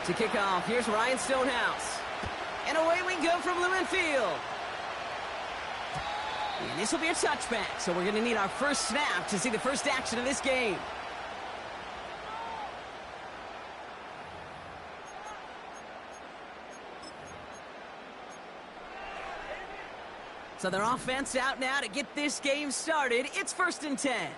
To kick off, here's Ryan Stonehouse. And away we go from Lumen Field. And this will be a touchback, so we're going to need our first snap to see the first action of this game. So their offense out now to get this game started. It's 1st and 10.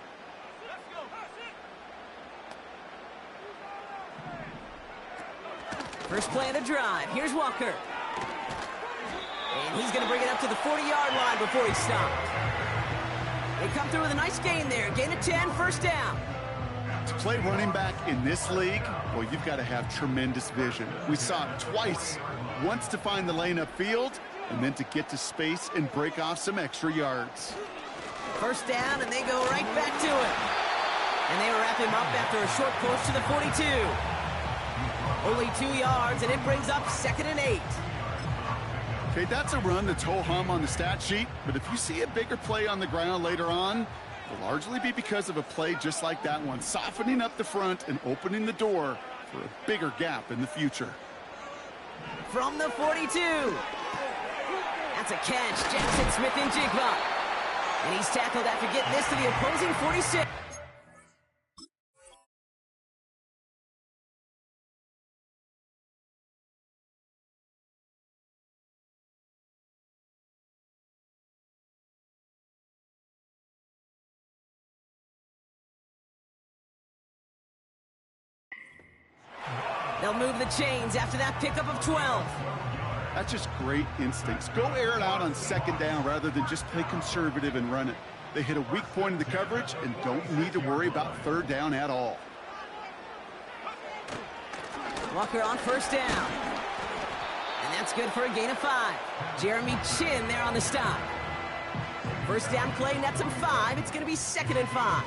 First play of the drive. Here's Walker. And he's going to bring it up to the 40-yard line before he stopped. They come through with a nice gain there. Gain of 10, first down. To play running back in this league, well, you've got to have tremendous vision. We saw it twice. Once to find the lane upfield, and then to get to space and break off some extra yards. First down, and they go right back to it. And they wrap him up after a short push to the 42. Only 2 yards, and it brings up 2nd and 8. Okay, that's a run that's ho-hum on the stat sheet, but if you see a bigger play on the ground later on, it'll largely be because of a play just like that one, softening up the front and opening the door for a bigger gap in the future. From the 42. That's a catch. Jackson Smith and Jigba. And he's tackled after getting this to the opposing 46. They'll move the chains after that pickup of 12. That's just great instincts. Go air it out on 2nd down rather than just play conservative and run it. They hit a weak point in the coverage and don't need to worry about 3rd down at all. Walker on first down. And that's good for a gain of 5. Jeremy Chin there on the stop. First down play, nets him 5. It's going to be 2nd and 5.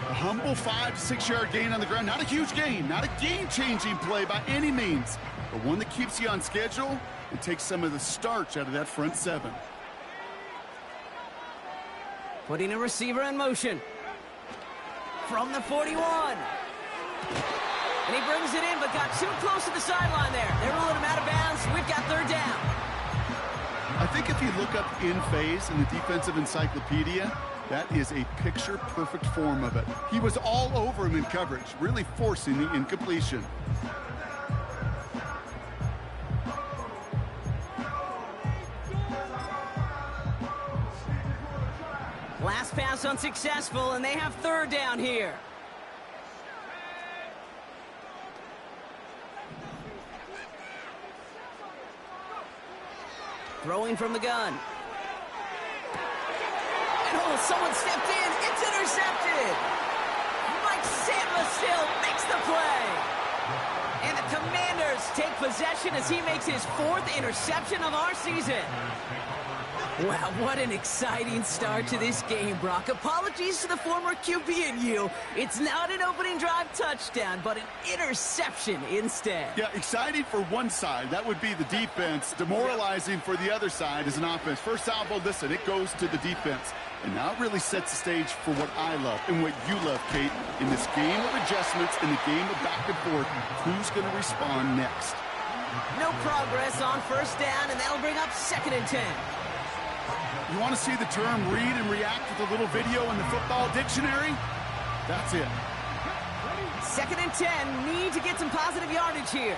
A humble 5 to 6 yard gain on the ground. Not a huge gain, not a game-changing play by any means, but one that keeps you on schedule and takes some of the starch out of that front 7. Putting a receiver in motion. From the 41. And he brings it in, but got too close to the sideline there. They're ruling him out of bounds. We've got 3rd down. I think if you look up in phase in the defensive encyclopedia, that is a picture-perfect form of it. He was all over him in coverage, really forcing the incompletion. Last pass unsuccessful, and they have 3rd down here. Throwing from the gun. Oh, someone stepped in. It's intercepted. Mike Sandma makes the play. And the Commanders take possession as he makes his 4th interception of our season. Wow, what an exciting start to this game, Brock. Apologies to the former QB and you. It's not an opening drive touchdown, but an interception instead. Yeah, exciting for one side. That would be the defense. Demoralizing for the other side as an offense. First salvo, listen, it goes to the defense. And now it really sets the stage for what I love and what you love, Kate, in this game of adjustments, in the game of back and forth. Who's going to respond next? No progress on first down, and that'll bring up 2nd and 10. You want to see the term read and react with a little video in the football dictionary? That's it. 2nd and 10, need to get some positive yardage here.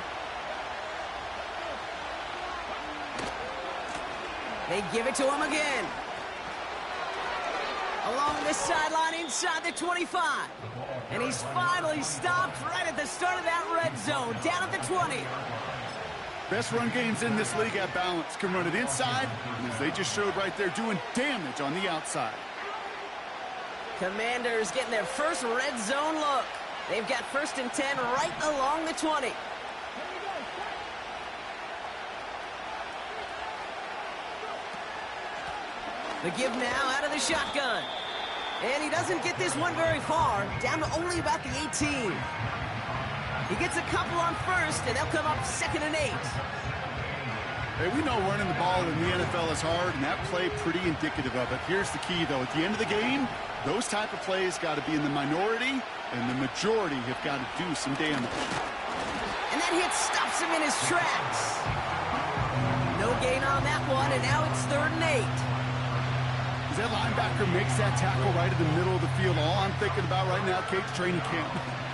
They give it to him again. Along this sideline inside the 25. And he's finally stopped right at the start of that red zone, down at the 20. Best run games in this league at balance. Can run it inside, and as they just showed right there, doing damage on the outside. Commanders getting their first red zone look. They've got 1st and 10 right along the 20. The give now out of the shotgun. And he doesn't get this one very far, down to only about the 18. He gets a couple on first, and they'll come up 2nd and 8. Hey, we know running the ball in the NFL is hard, and that play pretty indicative of it. Here's the key, though. At the end of the game, those type of plays got to be in the minority, and the majority have got to do some damage. And that hit stops him in his tracks. No gain on that one, and now it's 3rd and 8. As that linebacker makes that tackle right in the middle of the field, all I'm thinking about right now, Kate's training camp.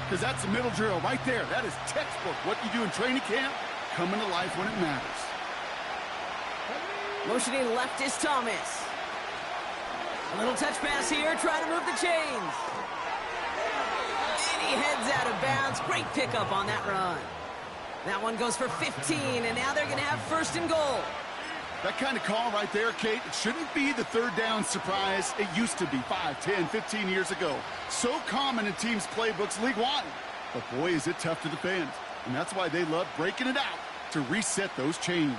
Because that's the middle drill right there. That is textbook. What you do in training camp, coming to life when it matters. Motioning left is Thomas. A little touch pass here, trying to move the chains. And he heads out of bounds. Great pickup on that run. That one goes for 15, and now they're going to have 1st and goal. That kind of call right there, Kate, it shouldn't be the 3rd down surprise. It used to be 5, 10, 15 years ago. So common in teams' playbooks league-wide. But boy, is it tough to defend. And that's why they love breaking it out to reset those chains.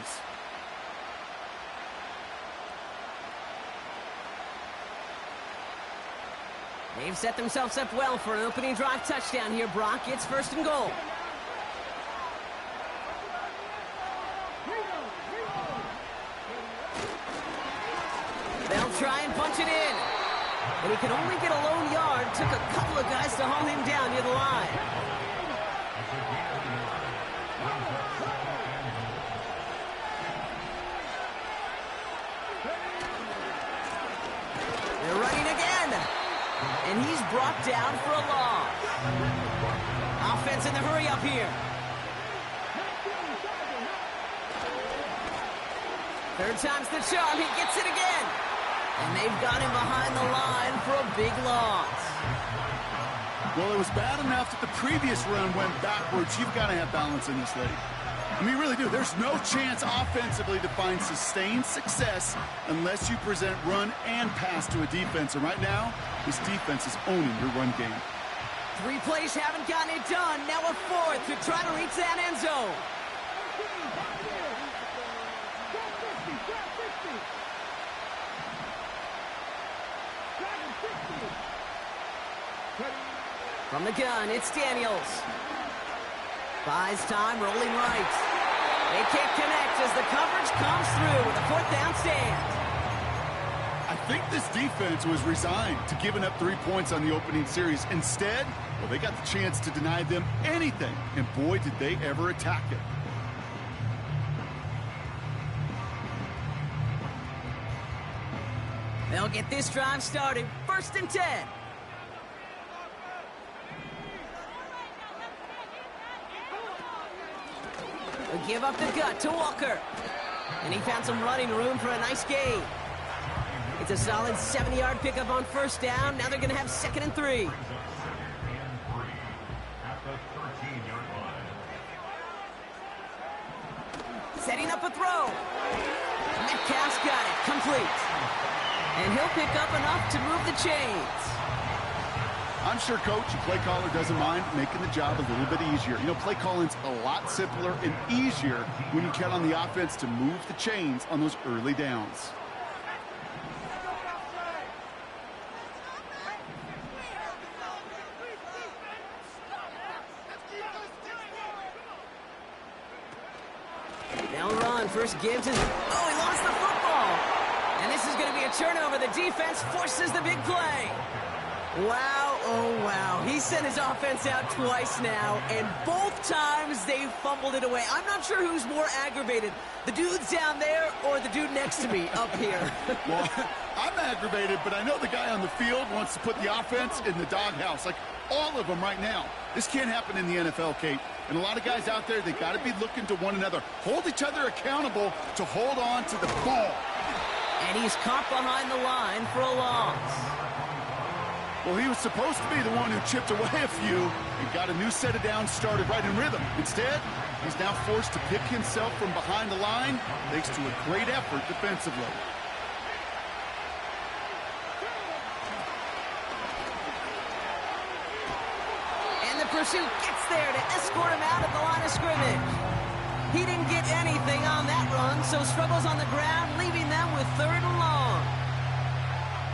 They've set themselves up well for an opening drive touchdown here, Brock. It's 1st and goal. They'll try and punch it in. But he can only get a lone yard. Took a couple of guys to haul him down near the line. They're running again. And he's brought down for a loss. Offense in the hurry up here. 3rd time's the charm. He gets it again. And they've got him behind the line for a big loss. Well, it was bad enough that the previous run went backwards. You've got to have balance in this league. I mean, you really do. There's no chance offensively to find sustained success unless you present run and pass to a defense. And right now, this defense is owning your run game. 3 plays haven't gotten it done. Now a 4th to try to reach that end zone. From the gun, it's Daniels. Buys time, rolling right. They can't connect as the coverage comes through with a 4th down stand. I think this defense was resigned to giving up 3 points on the opening series. Instead, well, they got the chance to deny them anything, and boy, did they ever attack it. They'll get this drive started. 1st and 10. They'll give up the gut to Walker. And he found some running room for a nice gain. It's a solid 70-yard pickup on 1st down. Now they're going to have 2nd and 3. Setting up a throw. Metcalf's got it. Complete. And he'll pick up enough to move the chains. I'm sure coach and play caller doesn't mind making the job a little bit easier. You know, play calling's a lot simpler and easier when you count on the offense to move the chains on those early downs. They'll run. First gives is... Oh, he lost the football. And this is going to be a turnover. The defense forces the big play. Wow, oh wow. He sent his offense out twice now, and both times they fumbled it away. I'm not sure who's more aggravated, the dudes down there or the dude next to me up here. Well, I'm aggravated, but I know the guy on the field wants to put the offense in the doghouse, like all of them right now. This can't happen in the NFL, Kate. And a lot of guys out there, they got to be looking to one another. Hold each other accountable to hold on to the ball. And he's caught behind the line for a loss. Well, he was supposed to be the one who chipped away a few and got a new set of downs started right in rhythm. Instead, he's now forced to pick himself from behind the line thanks to a great effort defensively. And the pursuit gets there to escort him out at the line of scrimmage. He didn't get anything on that run, so struggles on the ground, leaving them with 3rd and long.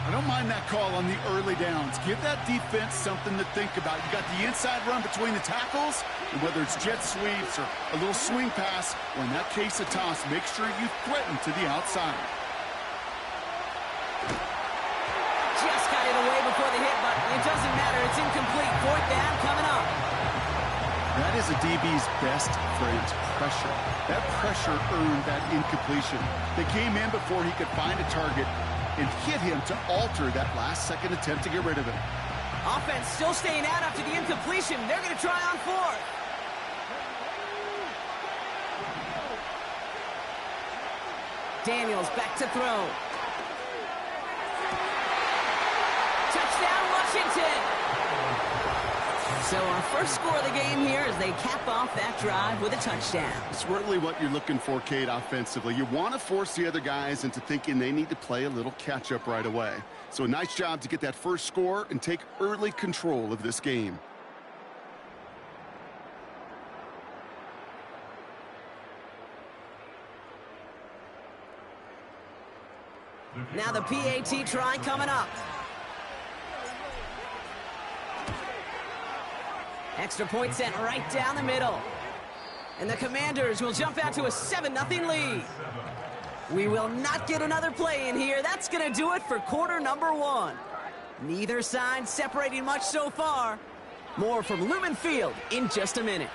I don't mind that call on the early downs. Give that defense something to think about. You got the inside run between the tackles, and whether it's jet sweeps or a little swing pass, or in that case a toss, make sure you threaten to the outside. Just got it away before the hit, but it doesn't matter. It's incomplete. 4th down coming up. That is a DB's best friend, pressure. That pressure earned that incompletion. They came in before he could find a target and hit him to alter that last-second attempt to get rid of him. Offense still staying out after the incompletion. They're going to try on fourth. Daniels back to throw. Touchdown, Washington. So our first score of the game here as they cap off that drive with a touchdown. It's really what you're looking for, Kate, offensively. You want to force the other guys into thinking they need to play a little catch-up right away. So a nice job to get that first score and take early control of this game. Now the PAT try coming up. Extra point sent right down the middle. And the Commanders will jump out to a 7-0 lead. We will not get another play in here. That's going to do it for quarter number one. Neither side separating much so far. More from Lumen Field in just a minute.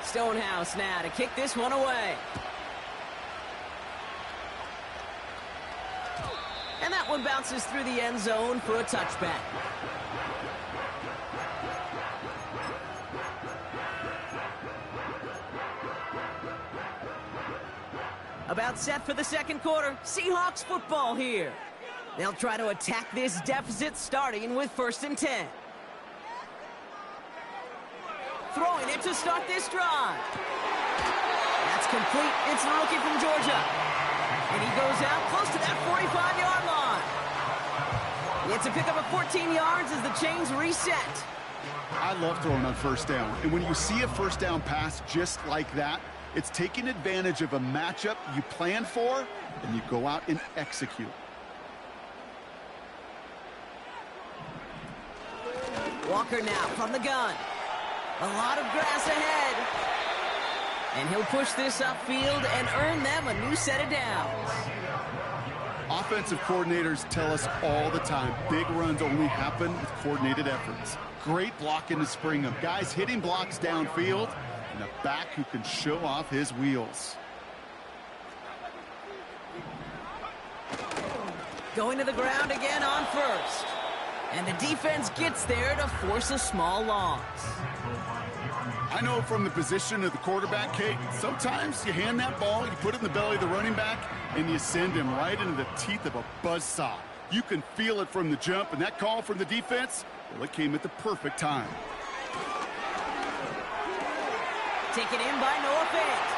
Stonehouse now to kick this one away. And that one bounces through the end zone for a touchback. About set for the second quarter. Seahawks football here. They'll try to attack this deficit starting with 1st and 10. Throwing it to start this drive. That's complete. It's the rookie from Georgia. And he goes out close to that 45-yard line. It's a pickup of 14 yards as the chains reset. I love throwing on first down. And when you see a first down pass just like that, it's taking advantage of a matchup you plan for, and you go out and execute. Walker now from the gun. A lot of grass ahead. And he'll push this upfield and earn them a new set of downs. Offensive coordinators tell us all the time, big runs only happen with coordinated efforts. Great blocking to spring them. Guys hitting blocks downfield, and a back who can show off his wheels. Going to the ground again on first. And the defense gets there to force a small loss. I know from the position of the quarterback, Kate, sometimes you hand that ball, you put it in the belly of the running back, and you send him right into the teeth of a buzzsaw. You can feel it from the jump, and that call from the defense, well, it came at the perfect time. Taken in by Noah Fant.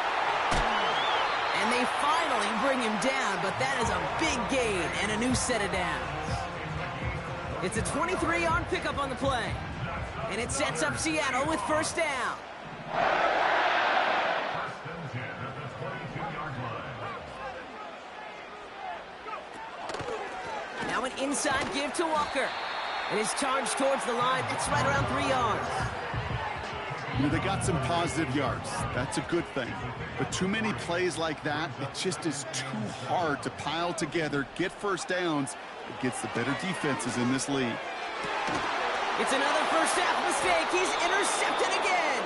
And they finally bring him down, but that is a big gain and a new set of downs. It's a 23-yard pickup on the play. And it sets up Seattle with first down. Now an inside give to Walker. And his charge towards the line. It's right around 3 yards. You know, they got some positive yards. That's a good thing. But too many plays like that, it just is too hard to pile together, get first downs against the better defenses in this league. It's another first half mistake. He's intercepted again.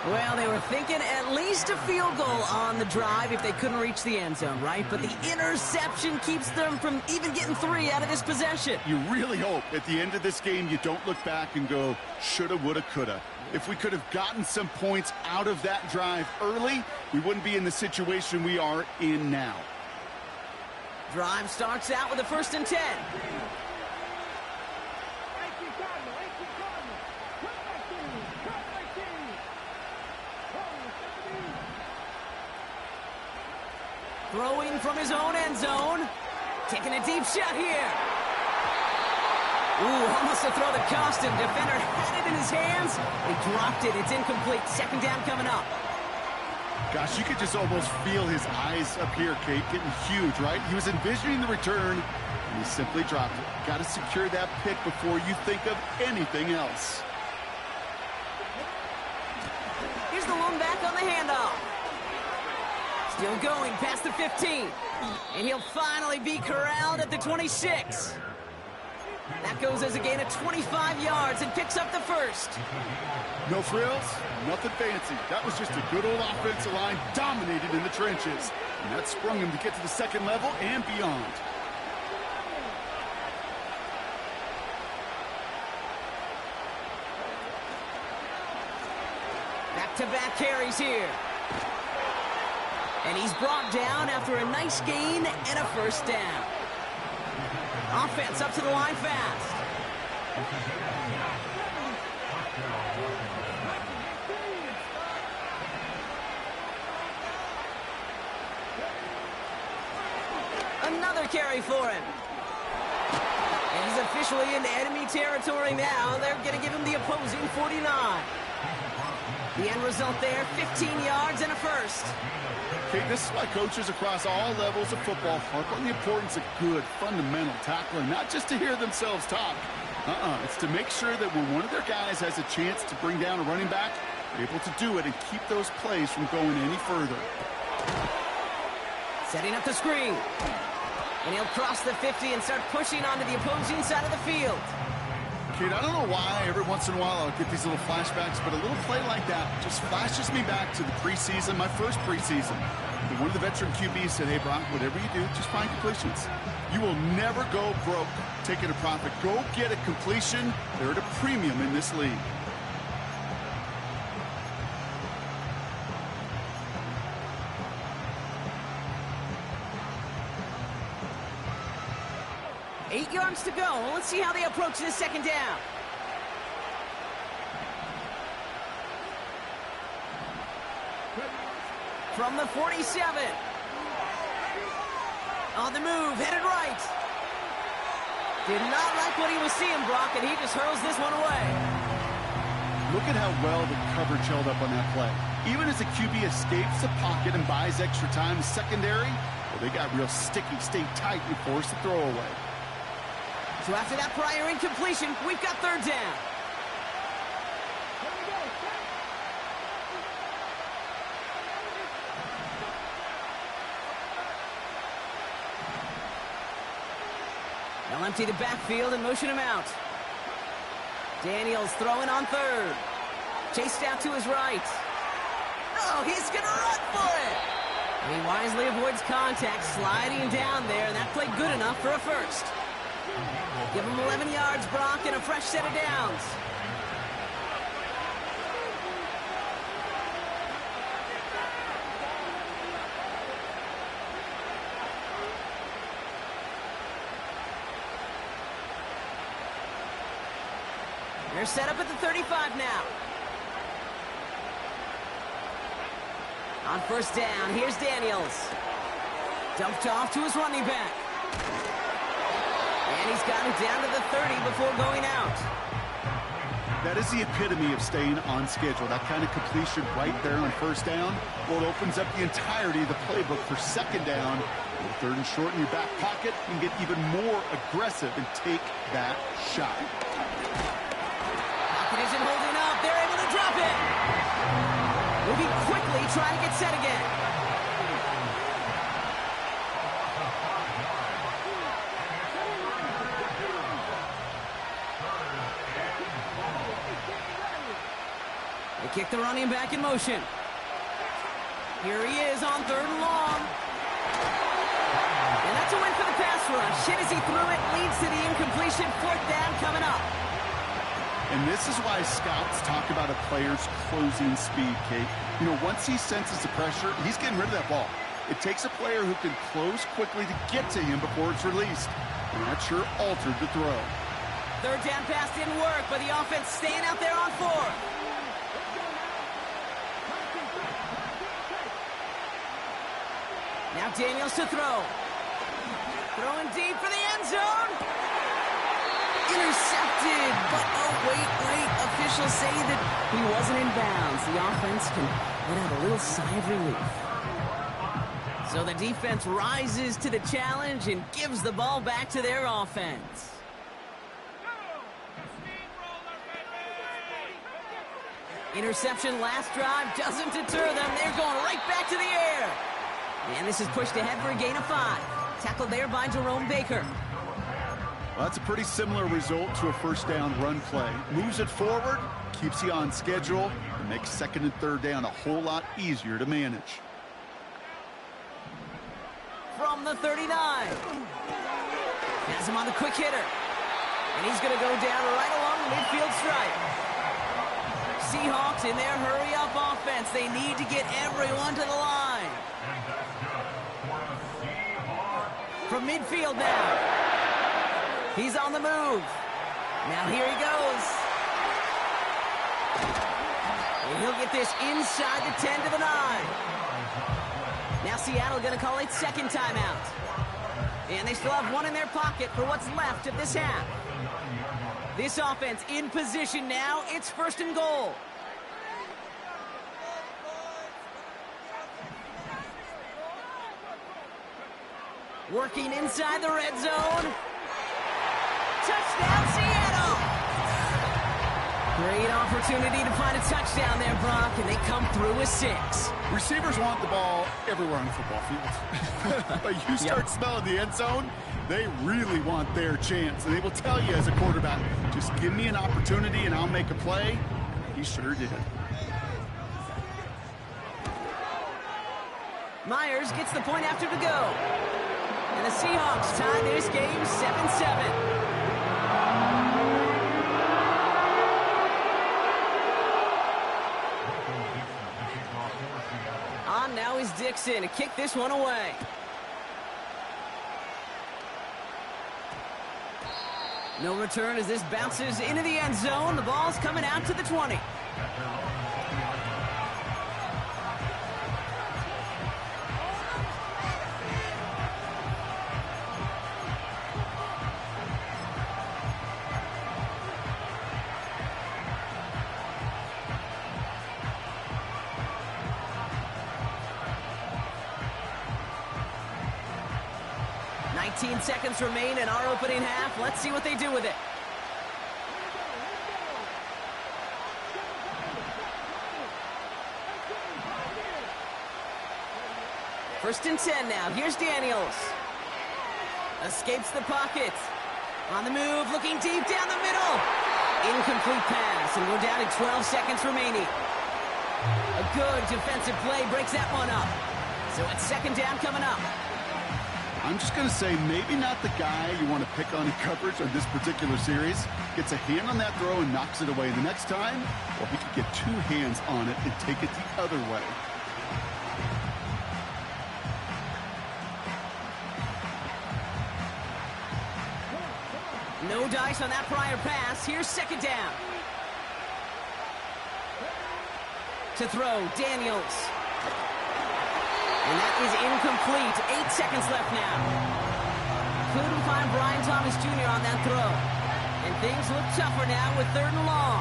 Well, they were thinking at least a field goal on the drive if they couldn't reach the end zone, right? But the interception keeps them from even getting 3 out of this possession. You really hope at the end of this game you don't look back and go, shoulda, woulda, coulda. If we could have gotten some points out of that drive early, we wouldn't be in the situation we are in now. Drive starts out with a 1st and 10. Throwing from his own end zone. Taking a deep shot here. Ooh, almost to throw the cost him. Defender had it in his hands. He dropped it. It's incomplete. Second down coming up. Gosh, you could just almost feel his eyes up here, Kate, getting huge, right? He was envisioning the return, and he simply dropped it. Got to secure that pick before you think of anything else. Here's the one back on the handoff. Still going past the 15. And he'll finally be corralled at the 26. That goes as a gain of 25 yards and picks up the first. No frills, nothing fancy. That was just a good old offensive line dominated in the trenches. And that sprung him to get to the second level and beyond. Back-to-back carries here. And he's brought down after a nice gain and a first down. Offense up to the line fast. Another carry for him. And he's officially into enemy territory now. They're going to give him the opposing 49. The end result there, 15 yards and a first. Okay, this is why coaches across all levels of football harp on the importance of good, fundamental tackling, not just to hear themselves talk. It's to make sure that when one of their guys has a chance to bring down a running back, they're able to do it and keep those plays from going any further. Setting up the screen. And he'll cross the 50 and start pushing onto the opposing side of the field. Kate, I don't know why every once in a while I'll get these little flashbacks, but a little play like that just flashes me back to the preseason, my first preseason. And one of the veteran QBs said, hey, Brock, whatever you do, just find completions. You will never go broke taking a profit. Go get a completion. They're at a premium in this league. Eight yards to go. Let's see how they approach this second down. From the 47. On the move, headed right. Did not like what he was seeing, Brock, and he just hurls this one away. Look at how well the coverage held up on that play. Even as the QB escapes the pocket and buys extra time, secondary, well, they got real sticky, stayed tight, and forced the throw away. So after that prior incompletion, we've got third down. They'll empty the backfield and motion him out. Daniels throwing on third. Chased out to his right. Oh, he's going to run for it. And he wisely avoids contact, sliding down there, and that played good enough for a first. Give him 11 yards, Brock, and a fresh set of downs. They're set up at the 35 now. On first down, here's Daniels. Dumped off to his running back. And he's got it down to the 30 before going out. That is the epitome of staying on schedule. That kind of completion right there on first down. Well, it opens up the entirety of the playbook for second down. With third and short in your back pocket, you can get even more aggressive and take that shot. Pocket isn't holding up. They're able to drop it. Moving quickly, trying to get set again. Kick the running back in motion. Here he is on third and long. And that's a win for the pass rush. Hit as he threw it, leads to the incompletion. Fourth down coming up. And this is why scouts talk about a player's closing speed, Kate. You know, once he senses the pressure, he's getting rid of that ball. It takes a player who can close quickly to get to him before it's released. And that sure altered the throw. Third down pass didn't work, but the offense staying out there on fourth. Now Daniels to throw. Throwing deep for the end zone. Intercepted, but oh, wait. Officials say that he wasn't in bounds. The offense can let out a little sigh of relief. So the defense rises to the challenge and gives the ball back to their offense. Interception last drive doesn't deter them. They're going right back to the air. And this is pushed ahead for a gain of 5. Tackled there by Jerome Baker. Well, that's a pretty similar result to a first down run play. Moves it forward, keeps you on schedule, and makes second and third down a whole lot easier to manage. From the 39. Has him on the quick hitter. And he's going to go down right along the midfield stripe. Seahawks in their hurry-up offense. They need to get everyone to the line. From midfield now. He's on the move. Now here he goes. And he'll get this inside the 10 to the 9. Now Seattle going to call it second timeout. And they still have one in their pocket for what's left of this half. This offense in position now. It's first and goal. Working inside the red zone. Touchdown, Seattle! Great opportunity to find a touchdown there, Brock, and they come through with 6. Receivers want the ball everywhere on the football field. But you start smelling the end zone, they really want their chance. And they will tell you as a quarterback, just give me an opportunity and I'll make a play. He sure did. Myers gets the point after to go. And the Seahawks tie this game 7-7. On now is Dixon to kick this one away. No return as this bounces into the end zone. The ball's coming out to the 20. 19 seconds remain in our opening half. Let's see what they do with it. First and 10 now. Here's Daniels. Escapes the pocket. On the move, looking deep down the middle. Incomplete pass, and we're down to 12 seconds remaining. A good defensive play breaks that one up. So it's second down coming up. I'm just going to say maybe not the guy you want to pick on in coverage on this particular series. Gets a hand on that throw and knocks it away. The next time, well, he could get 2 hands on it and take it the other way. No dice on that prior pass. Here's second down. To throw, Daniels. And that is incomplete. 8 seconds left now. Couldn't find Brian Thomas Jr. on that throw. And things look tougher now with 3rd and long.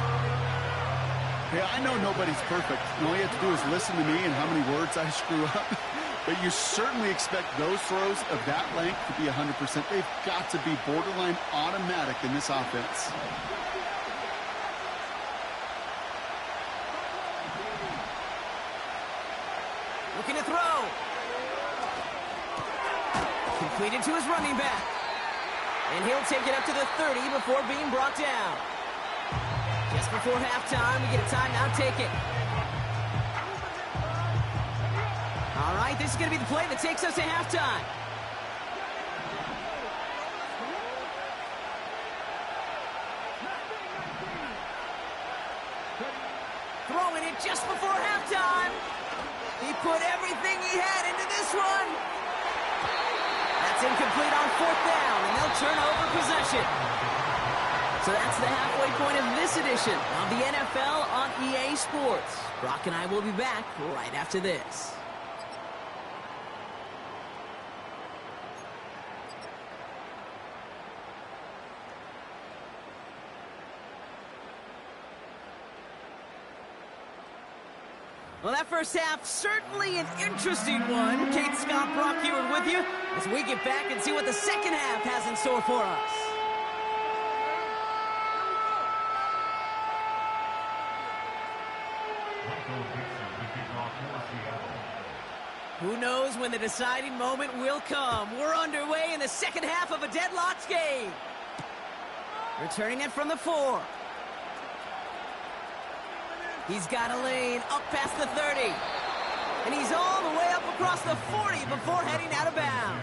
Yeah, I know nobody's perfect. And all you have to do is listen to me and how many words I screw up. But you certainly expect those throws of that length to be 100%. They've got to be borderline automatic in this offense. Looking to throw. Completed to his running back. And he'll take it up to the 30 before being brought down. Just before halftime, we get a timeout. Take it. All right, this is going to be the play that takes us to halftime. Throwing it just before halftime. He put everything he had into this one. That's incomplete on 4th down, and they'll turn over possession. So that's the halfway point of this edition of the NFL on EA Sports. Brock and I will be back right after this. Well, that first half, certainly an interesting one. Kate Scott, Brock Heward with you as we get back and see what the second half has in store for us. Who knows when the deciding moment will come. We're underway in the second half of a deadlocked game. Returning it from the 4. He's got a lane up past the 30. And he's all the way up across the 40 before heading out of bounds.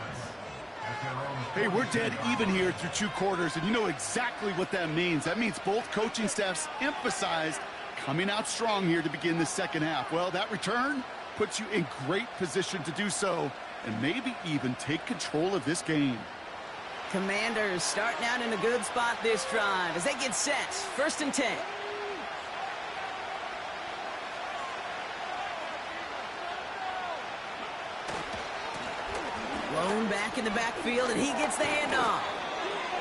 Hey, we're dead even here through 2 quarters, and you know exactly what that means. That means both coaching staffs emphasized coming out strong here to begin the second half. Well, that return puts you in great position to do so and maybe even take control of this game. Commanders starting out in a good spot this drive as they get set. 1st and 10. Blown back in the backfield, and he gets the handoff.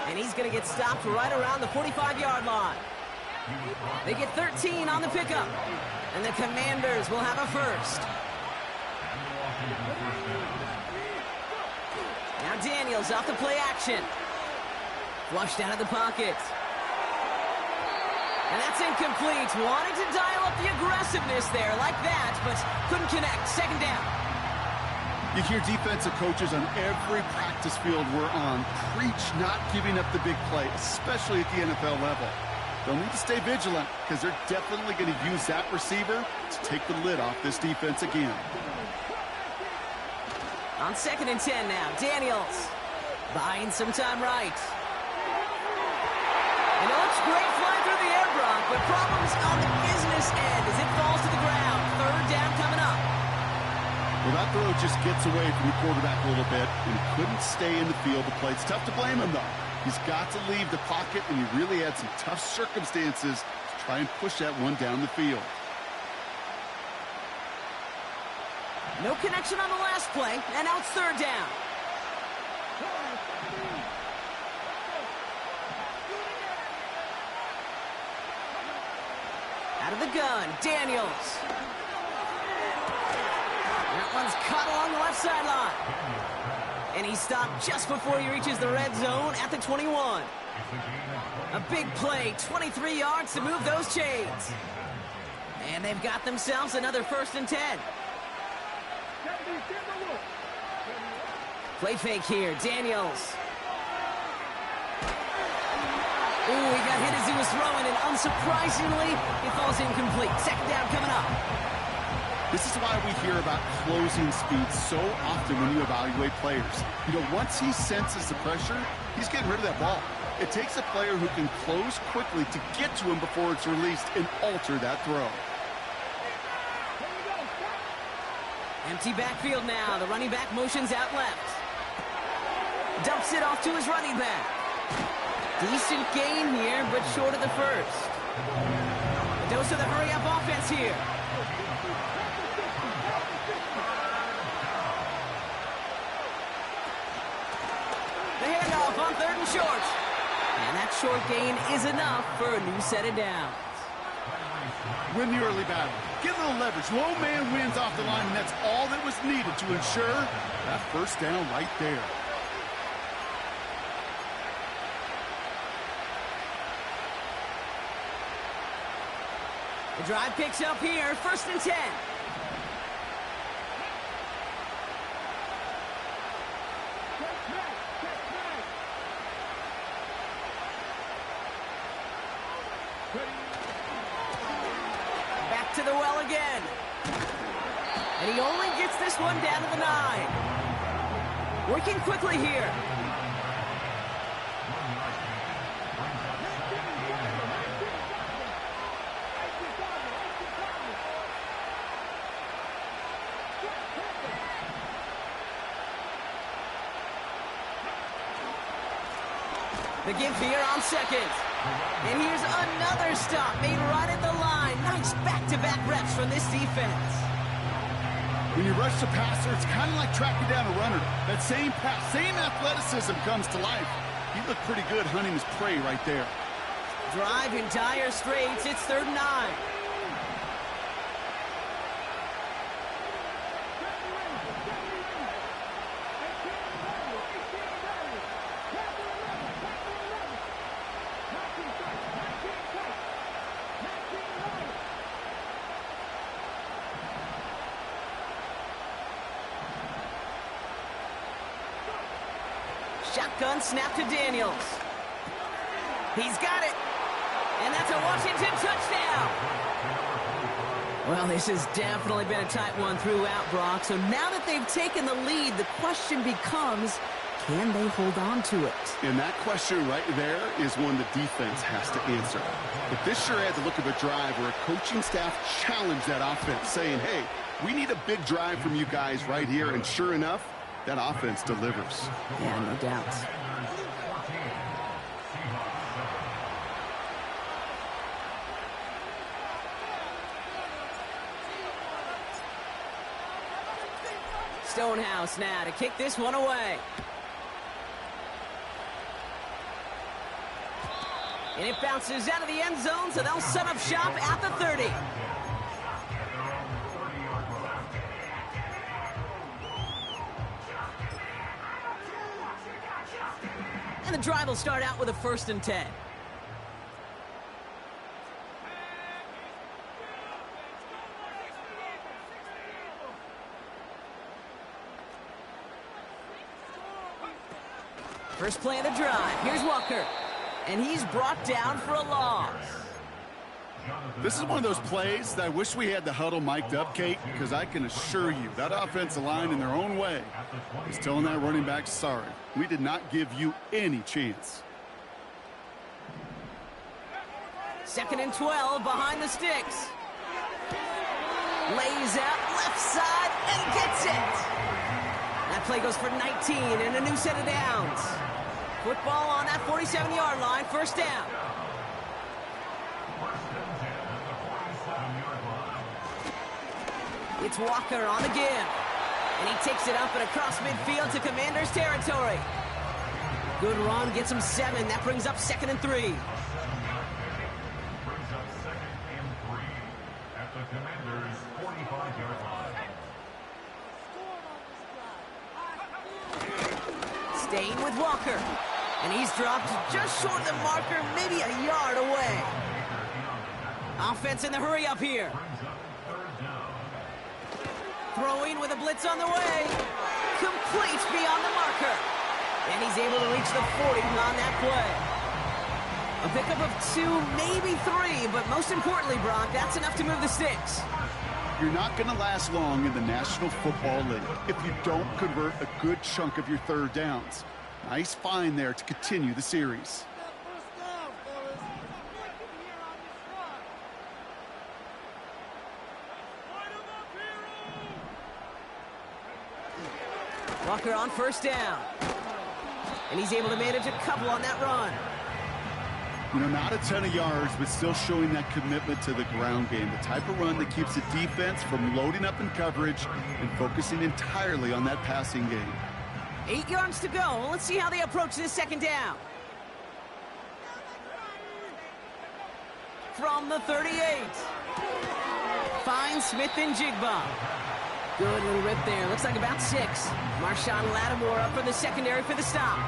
And he's going to get stopped right around the 45-yard line. They get 13 on the pickup, and the Commanders will have a first. Now Daniels off the play action. Flushed out of the pocket. And that's incomplete. Wanted to dial up the aggressiveness there like that, but couldn't connect. 2nd down. You hear defensive coaches on every practice field we're on preach not giving up the big play, especially at the NFL level. They'll need to stay vigilant because they're definitely going to use that receiver to take the lid off this defense again. On 2nd and 10 now, Daniels buying some time right. And it looks great flying through the air, Brock, but problems on the business end as it falls to the ground. 3rd down coming up. Well, that throw just gets away from the quarterback a little bit, and he couldn't stay in the field to play. It's tough to blame him, though. He's got to leave the pocket, and he really had some tough circumstances to try and push that one down the field. No connection on the last play, and now it's 3rd down. Out of the gun, Daniels. That one's caught along the left sideline. And he stopped just before he reaches the red zone at the 21. A big play, 23 yards to move those chains. And they've got themselves another 1st and 10. Play fake here, Daniels. Ooh, he got hit as he was throwing, and unsurprisingly, it falls incomplete. 2nd down coming up. This is why we hear about closing speed so often when you evaluate players. You know, once he senses the pressure, he's getting rid of that ball. It takes a player who can close quickly to get to him before it's released and alter that throw. Empty backfield now. The running back motions out left. Dumps it off to his running back. Decent gain here, but short of the first. A dose of the hurry-up offense here. The handoff on 3rd and short. And that short gain is enough for a new set of downs. Win the early battle. Get a little leverage. Low man wins off the line, and that's all that was needed to ensure that 1st down right there. The drive picks up here, 1st and 10. Back to the well again. And he only gets this one down to the 9. Working quickly here. The give here on 2nd. And here's another stop made right at the line. Nice back-to-back reps from this defense. When you rush the passer, it's kind of like tracking down a runner. That same pass, same athleticism comes to life. He looked pretty good hunting his prey right there. Drive in dire straits. It's 3rd and 9. Shotgun snap to Daniels. He's got it. And that's a Washington touchdown. Well, this has definitely been a tight one throughout, Brock. So now that they've taken the lead, the question becomes, can they hold on to it? And that question right there is one the defense has to answer. But this sure had the look of a drive where a coaching staff challenged that offense, saying, hey, we need a big drive from you guys right here. And sure enough, that offense delivers. Yeah, no doubt. Stonehouse now to kick this one away. And it bounces out of the end zone, so they'll set up shop at the 30. And the drive will start out with a 1st and 10. First play of the drive. Here's Walker. And he's brought down for a loss. This is one of those plays that I wish we had the huddle mic'd up, Kate, because I can assure you that offensive line in their own way is telling that running back, sorry, we did not give you any chance. 2nd and 12 behind the sticks. Lays out left side and gets it. That play goes for 19 and a new set of downs. Football on that 47-yard line, 1st down. It's Walker on the give. And he takes it up and across midfield to Commanders territory. Good run, gets him 7. That brings up 2nd and 3. At the Commanders' 45-yard line. Staying with Walker. And he's dropped just short of the marker, maybe a yard away. Offense in the hurry up here. Throwing with a blitz on the way. Complete beyond the marker. And he's able to reach the 40 on that play. A pickup of 2, maybe 3, but most importantly, Brock, that's enough to move the sticks. You're not going to last long in the National Football League if you don't convert a good chunk of your 3rd downs. Nice find there to continue the series. Walker on 1st down. And he's able to manage a couple on that run. You know, not a ton of yards, but still showing that commitment to the ground game. The type of run that keeps the defense from loading up in coverage and focusing entirely on that passing game. 8 yards to go. Let's see how they approach this 2nd down. From the 38. Finds Smith and Jigba. Good little rip there. Looks like about 6. Marshawn Lattimore up for the secondary for the stop.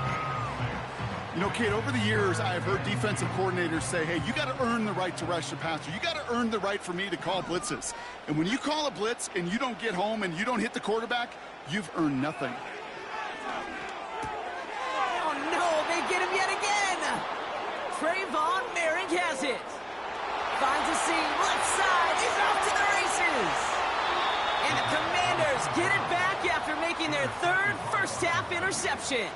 You know, Kate, over the years, I've heard defensive coordinators say, hey, you got to earn the right to rush the passer. You got to earn the right for me to call blitzes. And when you call a blitz and you don't get home and you don't hit the quarterback, you've earned nothing. Oh, no, they get him yet again. Trayvon Merrick has it. Finds a seam, left side. He's off to the races. And the Commanders get it back after making their 3rd first-half interception.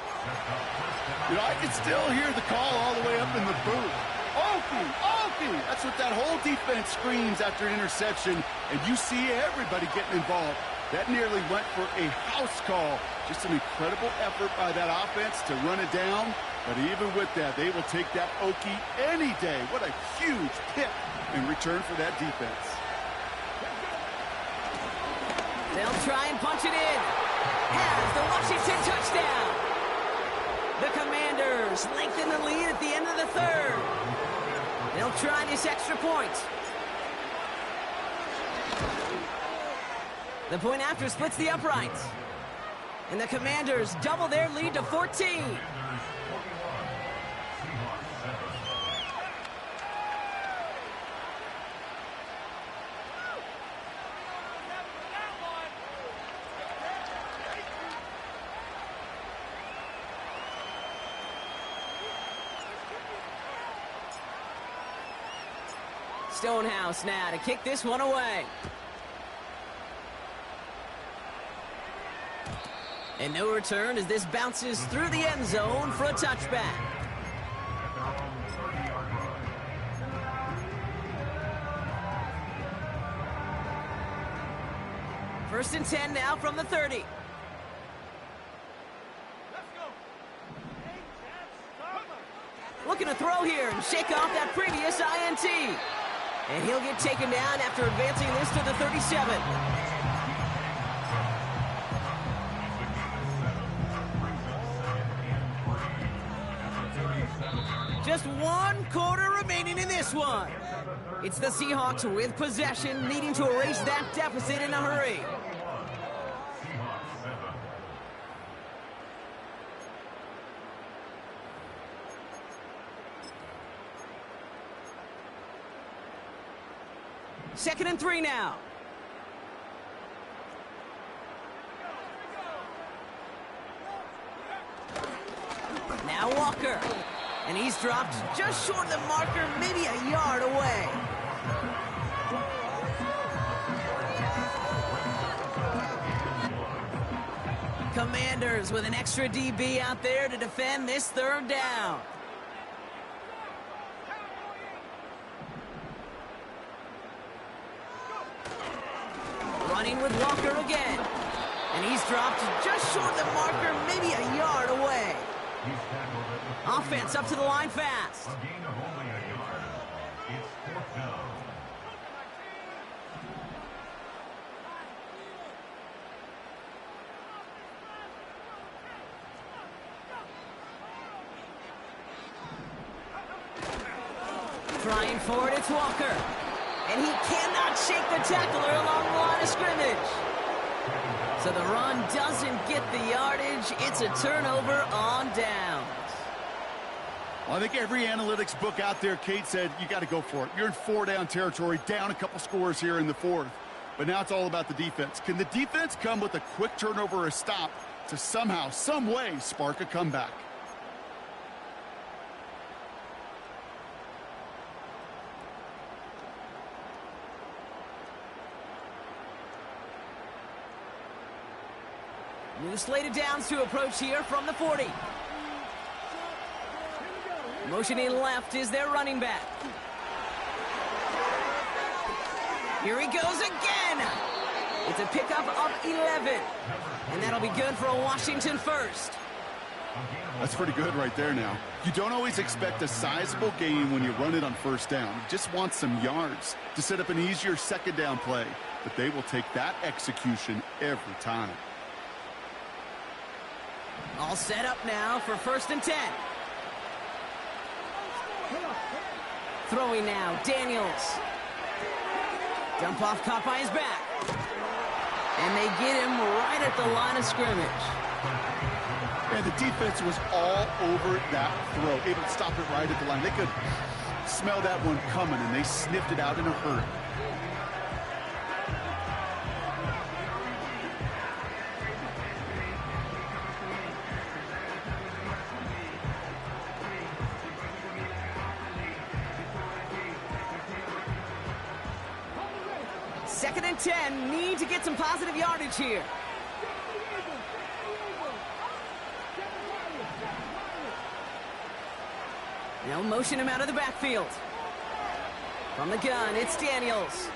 You know, I can still hear the call all the way up in the booth. Okie, Okie! That's what that whole defense screams after an interception, and you see everybody getting involved. That nearly went for a house call. Just an incredible effort by that offense to run it down, but even with that, they will take that Okie any day. What a huge pick in return for that defense. They'll try and punch it in. Has the Washington touchdown. The Commanders lengthen the lead at the end of the 3rd. They'll try this extra point. The point after splits the uprights. And the Commanders double their lead to 14. Stonehouse now to kick this one away. And no return as this bounces through the end zone for a touchback. First and 10 now from the 30. Looking to throw here and shake off that previous INT. And he'll get taken down after advancing this to the 37. Just 1 quarter remaining in this one. It's the Seahawks with possession, needing to erase that deficit in a hurry. Second and 3 now. Now Walker. And he's dropped just short of the marker, maybe a yard away. Commanders with an extra DB out there to defend this third down. Running with Walker again. And he's dropped just short of the marker, maybe a yard away. Offense up to the line fast. A gain of only a yard. It's 4th down. Trying for it, it's Walker. And he cannot shake the tackler along the line of scrimmage. So the run doesn't get the yardage. It's a turnover on downs. Well, I think every analytics book out there, Kate, said you got to go for it. You're in 4-down territory, down a couple scores here in the 4th. But now it's all about the defense. Can the defense come with a quick turnover or a stop to somehow, some way, spark a comeback? New slated downs to approach here from the 40. Motioning left is their running back. Here he goes again. It's a pickup of 11. And that'll be good for a Washington first. That's pretty good right there now. You don't always expect a sizable gain when you run it on first down. You just want some yards to set up an easier second down play. But they will take that execution every time. All set up now for first and 10. Throwing now, Daniels. Dump off caught by his back. And they get him right at the line of scrimmage. And the defense was all over that throw, able to stop it right at the line. They could smell that one coming, and they sniffed it out in a hurry. Second and 10, need to get some positive yardage here. Now motion him out of the backfield. From the gun, it's Daniels.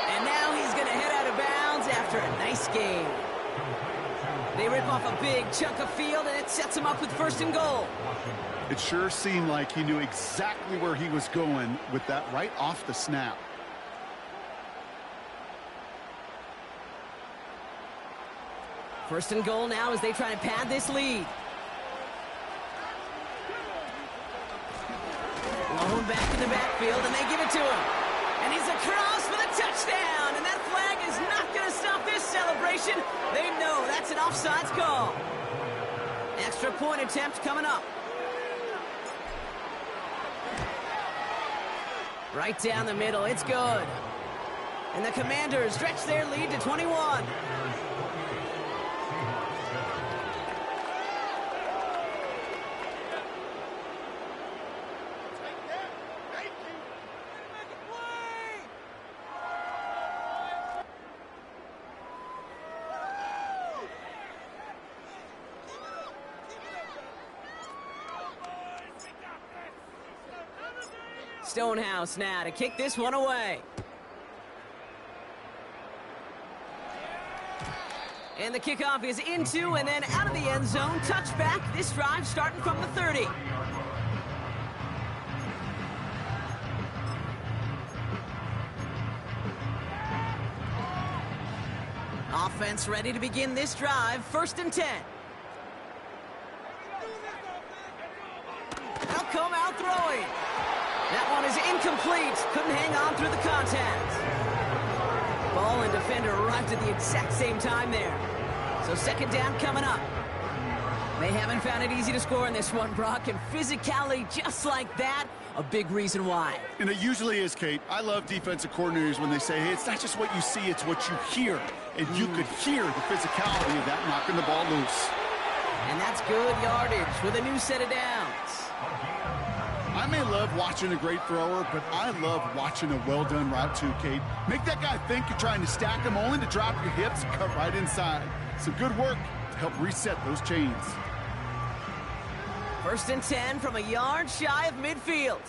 And now he's going to head out of bounds after a nice gain. They rip off a big chunk of field, and it sets him up with first and goal. It sure seemed like he knew exactly where he was going with that right off the snap. First and goal now as they try to pad this lead. Lone back in the backfield, and they give it to him. And he's across for the touchdown. And that flag is not going to stop this celebration. They know that's an offsides call. Extra point attempt coming up. Right down the middle, it's good. And the Commanders stretch their lead to 21. Stonehouse now to kick this one away. And the kickoff is into and then out of the end zone. Touchback. This drive starting from the 30. Offense ready to begin this drive. 1st and 10. They'll come out throwing. That one is incomplete. Couldn't hang on through the contact. Ball and defender arrived at the exact same time there. So 2nd down coming up. They haven't found it easy to score in this one, Brock, and physicality just like that, a big reason why. And it usually is, Kate. I love defensive coordinators when they say, hey, it's not just what you see, it's what you hear. And you could hear the physicality of that knocking the ball loose. And that's good yardage with a new set of downs. I may love watching a great thrower, but I love watching a well-done route too, Kate. Make that guy think you're trying to stack him only to drop your hips and cut right inside. Some good work to help reset those chains. 1st and 10 from a yard shy of midfield.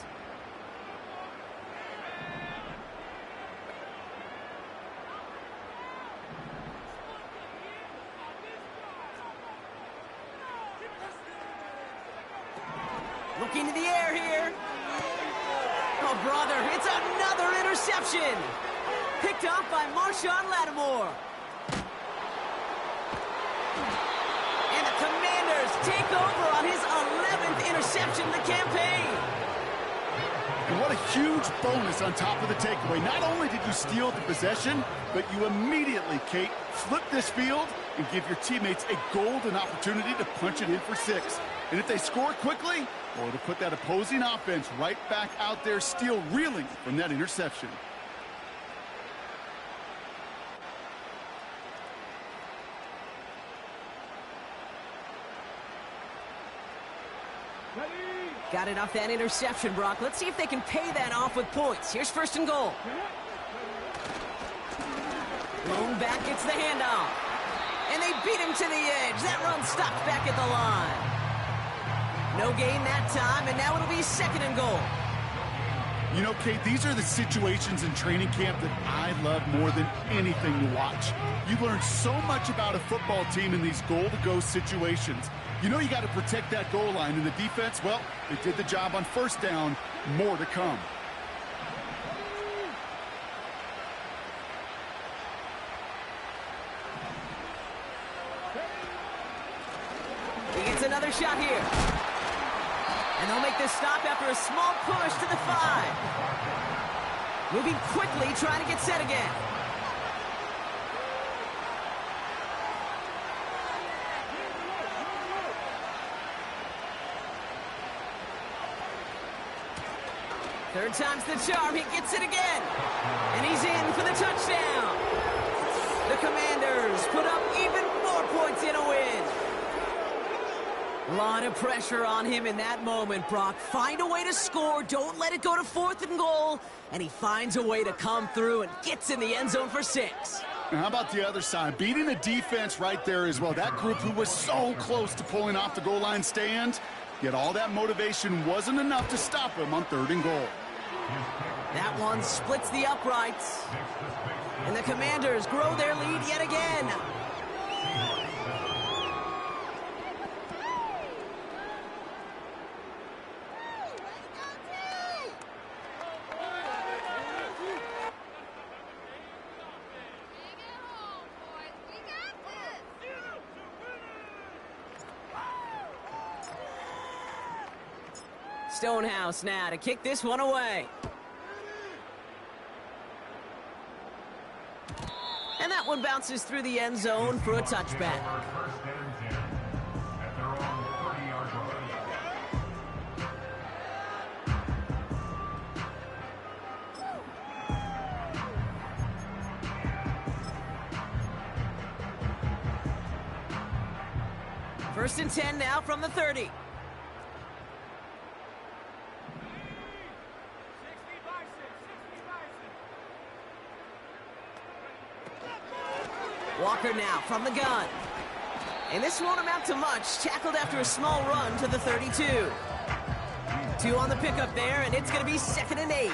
Looking to the air here. Oh, brother, it's another interception. Picked off by Marshawn Lattimore. And the Commanders take over on his 11th interception of the campaign. And what a huge bonus on top of the takeaway. Not only did you steal the possession, but you immediately, Kate, flip this field and give your teammates a golden opportunity to punch it in for 6. And if they score quickly, or to put that opposing offense right back out there, still reeling from that interception. Got it off that interception, Brock. Let's see if they can pay that off with points. Here's 1st and goal. Lone back gets the handoff. And they beat him to the edge. That run stops back at the line. No gain that time, and now it'll be 2nd and goal. You know, Kate, these are the situations in training camp that I love more than anything to watch. You learn so much about a football team in these goal-to-go situations. You know you got to protect that goal line, and the defense, well, they did the job on 1st down. More to come. He gets another shot here. And they'll make this stop after a small push to the 5. Moving quickly, trying to get set again. Third time's the charm. He gets it again. And he's in for the touchdown. The Commanders put up even more points in a win. A lot of pressure on him in that moment, Brock. Find a way to score. Don't let it go to 4th and goal. And he finds a way to come through and gets in the end zone for 6. And how about the other side? Beating the defense right there as well. That group who was so close to pulling off the goal line stand, yet all that motivation wasn't enough to stop him on 3rd and goal. That one splits the uprights. And the Commanders grow their lead yet again. Stonehouse now to kick this one away. And that one bounces through the end zone for a touchback. First and 10 now from the 30. Walker now from the gun. And this won't amount to much. Tackled after a small run to the 32. 2 on the pickup there, and it's going to be 2nd and 8.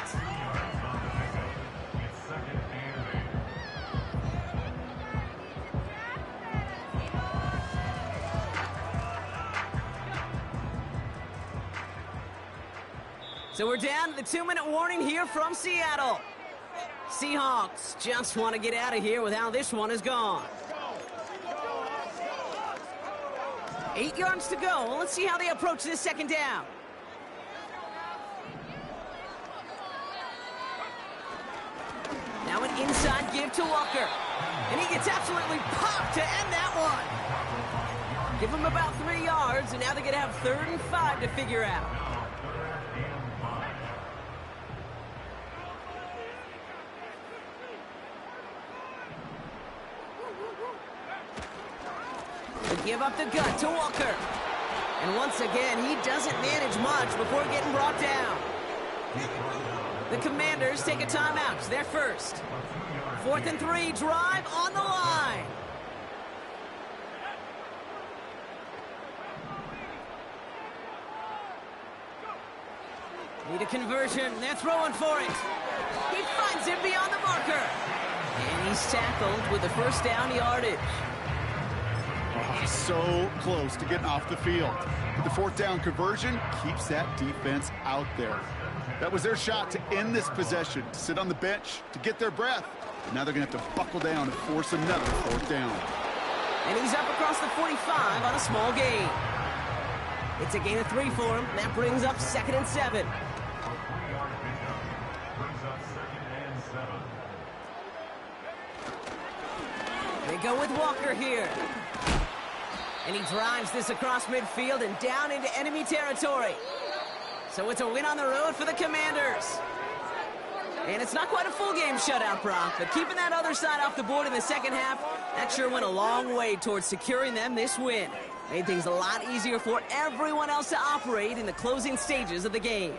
So we're down to the 2-minute warning here from Seattle. Seahawks just want to get out of here with how this one is gone. 8 yards to go. Well, let's see how they approach this 2nd down. Now an inside give to Walker. And he gets absolutely popped to end that one. Give him about 3 yards, and now they're going to have 3rd and 5 to figure out. Give up the gut to Walker. And once again, he doesn't manage much before getting brought down. The Commanders take a timeout. They're first. 4th and 3, drive on the line. Need a conversion. They're throwing for it. He finds it beyond the marker. And he's tackled with the 1st down yardage. So close to getting off the field. But the 4th down conversion keeps that defense out there. That was their shot to end this possession, to sit on the bench, to get their breath. And now they're going to have to buckle down and force another 4th down. And he's up across the 45 on a small gain. It's a gain of 3 for him. That brings up 2nd and 7. They go with Walker here. And he drives this across midfield and down into enemy territory. So it's a win on the road for the Commanders. And it's not quite a full game shutout, Brock, but keeping that other side off the board in the 2nd half, that sure went a long way towards securing them this win. Made things a lot easier for everyone else to operate in the closing stages of the game.